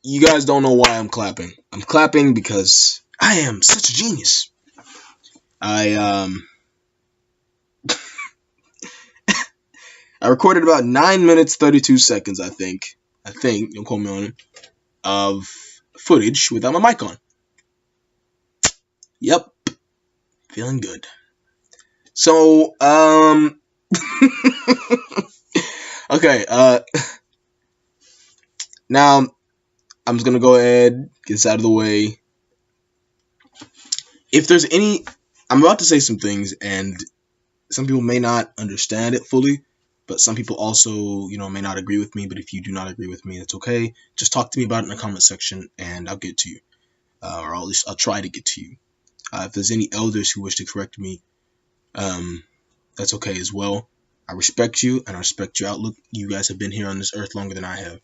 you guys don't know why I'm clapping. I'm clapping because I am such a genius. I I recorded about 9 minutes 32 seconds, I think, don't quote me on it, of footage without my mic on. Yep, feeling good. So, okay, now I'm just gonna go ahead, get this out of the way. If there's any, I'm about to say some things, and some people may not understand it fully, but some people also, may not agree with me. But if you do not agree with me, that's okay. Just talk to me about it in the comment section, and I'll get to you, or at least I'll try to get to you. If there's any elders who wish to correct me, that's okay as well. I respect you, and I respect your outlook. You guys have been here on this earth longer than I have,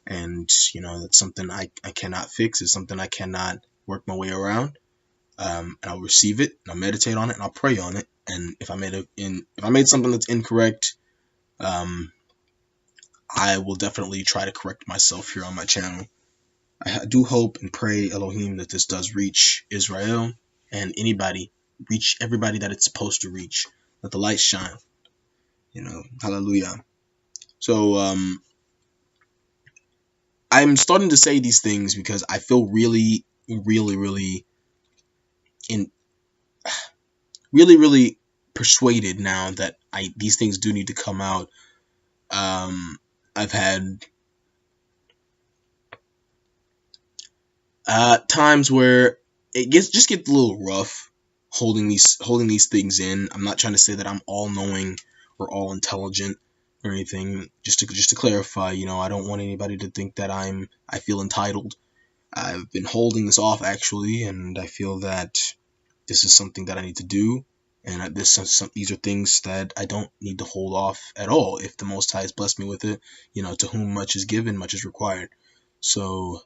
and that's something I cannot fix. It's something I cannot work my way around. And I'll receive it, and I'll meditate on it, and I'll pray on it. And if I made something that's incorrect, I will definitely try to correct myself here on my channel. I do hope and pray, Elohim, that this does reach Israel and reach everybody that it's supposed to reach. Let the light shine. Hallelujah. So I'm starting to say these things because I feel really, really, really really persuaded now that these things do need to come out. I've had times where it gets a little rough holding these things in. I'm not trying to say that I'm all knowing or all intelligent or anything. Just to clarify, I don't want anybody to think that I feel entitled. I've been holding this off actually, and I feel that this is something that I need to do, and these are things that I don't need to hold off at all. If the Most High has blessed me with it, to whom much is given, much is required. So,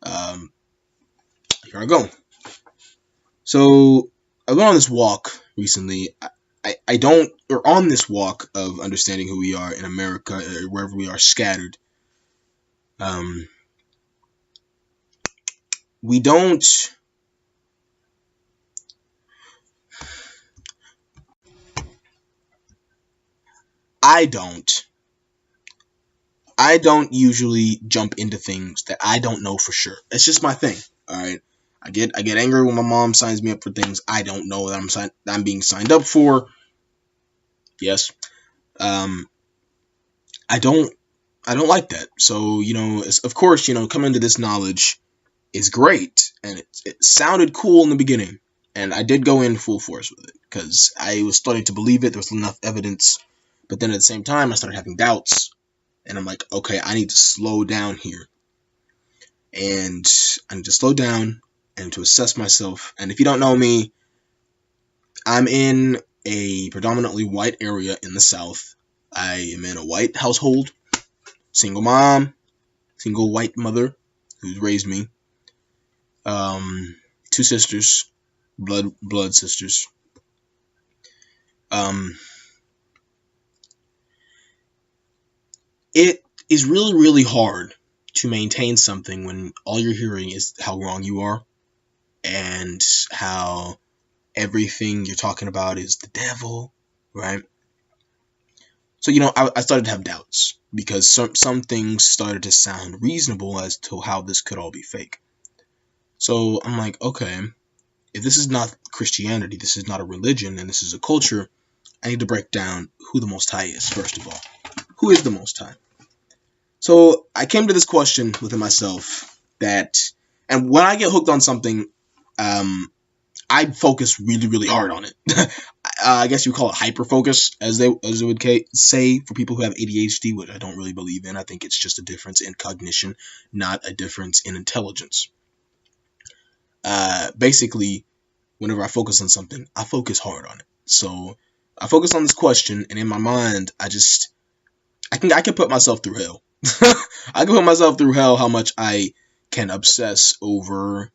here I go. So, I went on this walk recently. On this walk of understanding who we are in America, or wherever we are scattered. We don't. I don't usually jump into things that I don't know for sure. It's just my thing. All right. I get angry when my mom signs me up for things I don't know that I'm being signed up for. Yes. I don't like that. So, of course, coming to this knowledge is great, and it sounded cool in the beginning, and I did go in full force with it because I was starting to believe it. There was enough evidence, but then at the same time, I started having doubts. And I'm like, okay, I need to slow down here. And I need to slow down and to assess myself. And if you don't know me, I'm in a predominantly white area in the South. I am in a white household, single mom, single white mother who's raised me. 2 sisters, blood sisters. It is really, really hard to maintain something when all you're hearing is how wrong you are and how everything you're talking about is the devil, right? So, I started to have doubts because some things started to sound reasonable as to how this could all be fake. So I'm like, okay, if this is not Christianity, this is not a religion, and this is a culture, I need to break down who the Most High is, first of all. Who is the Most High? So I came to this question within myself and when I get hooked on something, I focus really, really hard on it. I guess you would call it hyper-focus, as they would say for people who have ADHD, which I don't really believe in. I think it's just a difference in cognition, not a difference in intelligence. Basically, whenever I focus on something, I focus hard on it. So I focus on this question, and in my mind, I can put myself through hell. I can put myself through hell how much I can obsess over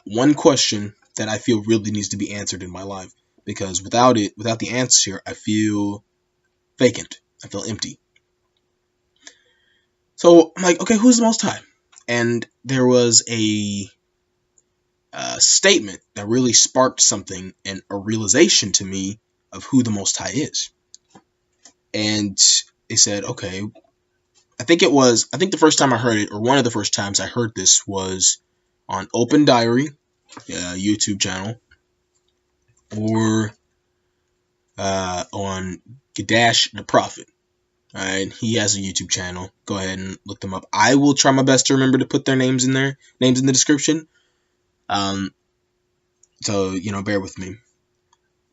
one question that I feel really needs to be answered in my life. Because without the answer, I feel vacant. I feel empty. So I'm like, okay, who's the Most High? And there was a statement that really sparked something and a realization to me of who the Most High is. And they said, okay, I think the first time I heard it, or one of the first times I heard this, was on Open Diary, YouTube channel, or on Gadash the Prophet. Alright, he has a YouTube channel. Go ahead and look them up. I will try my best to remember to put their names in there, names in the description. So, bear with me.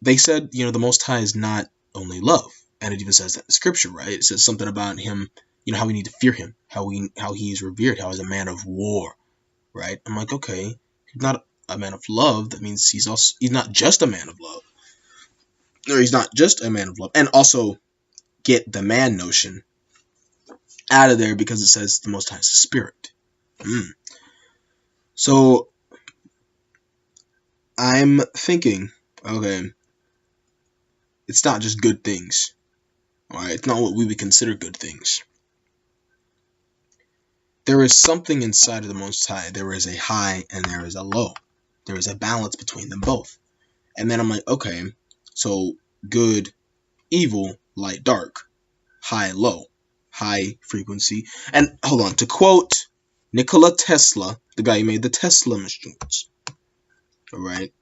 They said, the Most High is not only love. And it even says that in the scripture, right? It says something about him, how we need to fear him, how he is revered, how he's a man of war, right? I'm like, okay, he's not a man of love. That means he's not just a man of love. Or he's not just a man of love. And also get the man notion out of there, because it says the Most High is a spirit. So I'm thinking, okay, it's not just good things. Alright, it's not what we would consider good things. There is something inside of the Most High. There is a high and there is a low. There is a balance between them both. And then I'm like, okay, so good, evil, light, dark, high, low, high frequency. And hold on, to quote Nikola Tesla, the guy who made the Tesla machines, alright,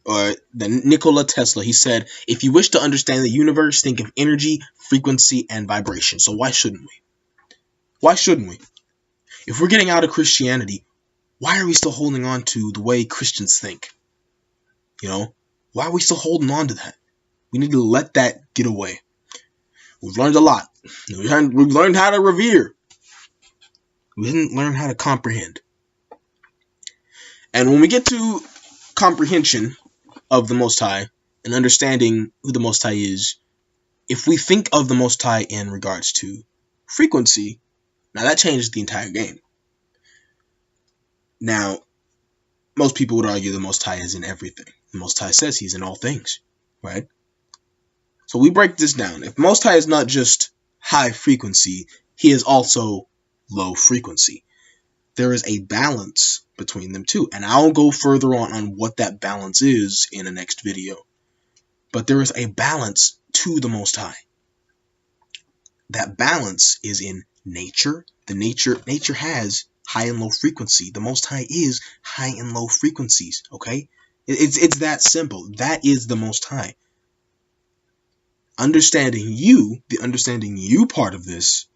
or the Nikola Tesla, he said, if you wish to understand the universe, think of energy, frequency, and vibration. So why shouldn't we? Why shouldn't we? If we're getting out of Christianity, why are we still holding on to the way Christians think? Why are we still holding on to that? We need to let that get away. We've learned a lot. We've learned how to revere. We didn't learn how to comprehend. And when we get to comprehension of the Most High and understanding who the Most High is, if we think of the Most High in regards to frequency, now that changes the entire game. Now, most people would argue the Most High is in everything. The Most High says he's in all things, right? So we break this down. If Most High is not just high frequency, he is also low frequency. There is a balance between them too, and I'll go further on what that balance is in the next video. But there is a balance to the Most High. That balance is in nature. Nature has high and low frequency. The Most High is high and low frequencies, okay? It's that simple. That is the Most High. The understanding you part of this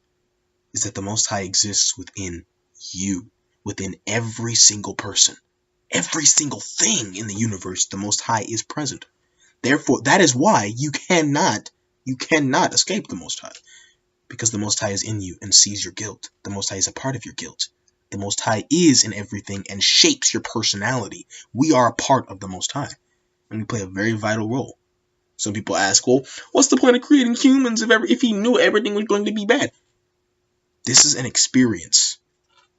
is that the Most High exists within you, within every single person. Every single thing in the universe, the Most High is present. Therefore, that is why you cannot escape the Most High. Because the Most High is in you and sees your guilt. The Most High is a part of your guilt. The Most High is in everything and shapes your personality. We are a part of the Most High. And we play a very vital role. Some people ask, well, what's the point of creating humans if he knew everything was going to be bad? This is an experience.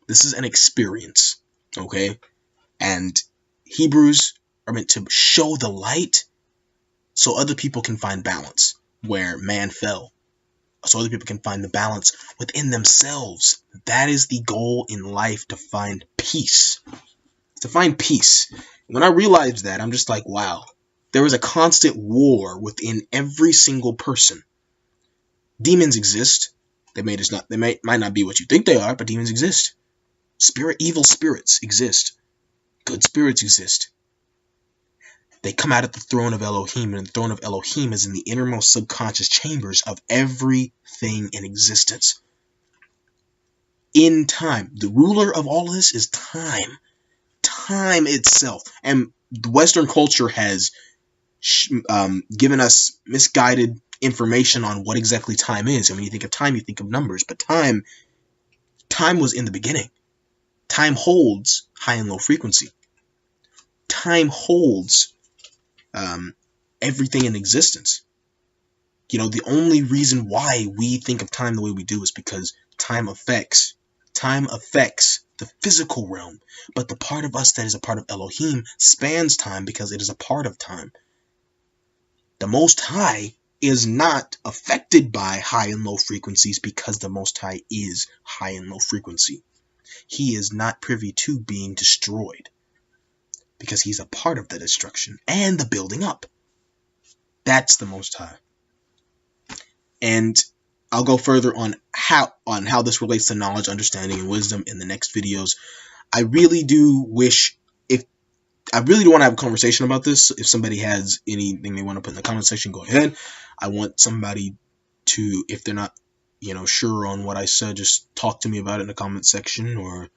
This is an experience. Okay? And Hebrews are meant to show the light so other people can find balance where man fell. So other people can find the balance within themselves. That is the goal in life, to find peace. To find peace. When I realized that, I'm just like, wow. There is a constant war within every single person. Demons exist. They might not be what you think they are, but demons exist. Evil spirits exist. Good spirits exist. They come out of the throne of Elohim, and the throne of Elohim is in the innermost subconscious chambers of everything in existence. In time. The ruler of all of this is time. Time itself. And the Western culture has given us misguided information on what exactly time is. And when you think of time, you think of numbers. But time was in the beginning. Time holds high and low frequency. Time holds everything in existence. The only reason why we think of time the way we do is because time affects the physical realm. But the part of us that is a part of Elohim spans time because it is a part of time. The Most High is not affected by high and low frequencies because the Most High is high and low frequency. He is not privy to being destroyed because he's a part of the destruction and the building up. That's the Most High. And I'll go further on how this relates to knowledge, understanding, and wisdom in the next videos. I really do wish, I really do want to have a conversation about this. If somebody has anything they want to put in the comment section, go ahead. I want somebody to, if they're not, sure on what I said, just talk to me about it in the comment section. Or,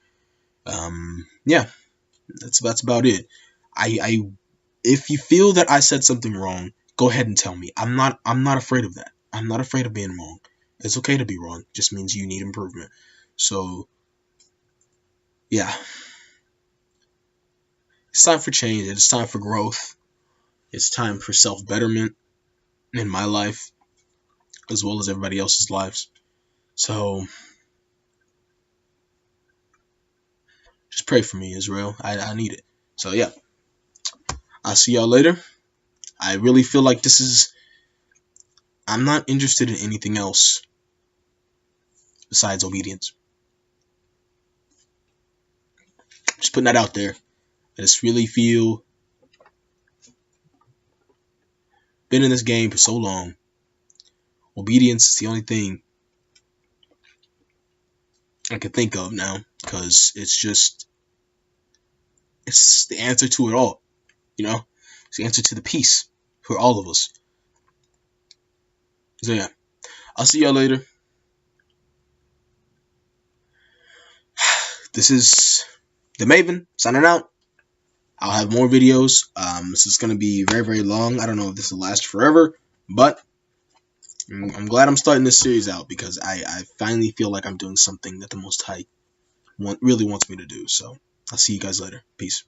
yeah, that's about it. If you feel that I said something wrong, go ahead and tell me. I'm not afraid of that. I'm not afraid of being wrong. It's okay to be wrong. It just means you need improvement. So, yeah. It's time for change. It's time for growth. It's time for self-betterment in my life, as well as everybody else's lives. So, just pray for me, Israel. I need it. So, yeah. I'll see y'all later. I really feel like I'm not interested in anything else besides obedience. Just putting that out there. I just really feel, been in this game for so long, obedience is the only thing I can think of now, because it's the answer to it all, it's the answer to the peace for all of us. So yeah, I'll see y'all later. This is the Maven signing out. I'll have more videos. This is going to be very, very long. I don't know if this will last forever, but I'm glad I'm starting this series out, because I finally feel like I'm doing something that the Most High really wants me to do. So I'll see you guys later. Peace.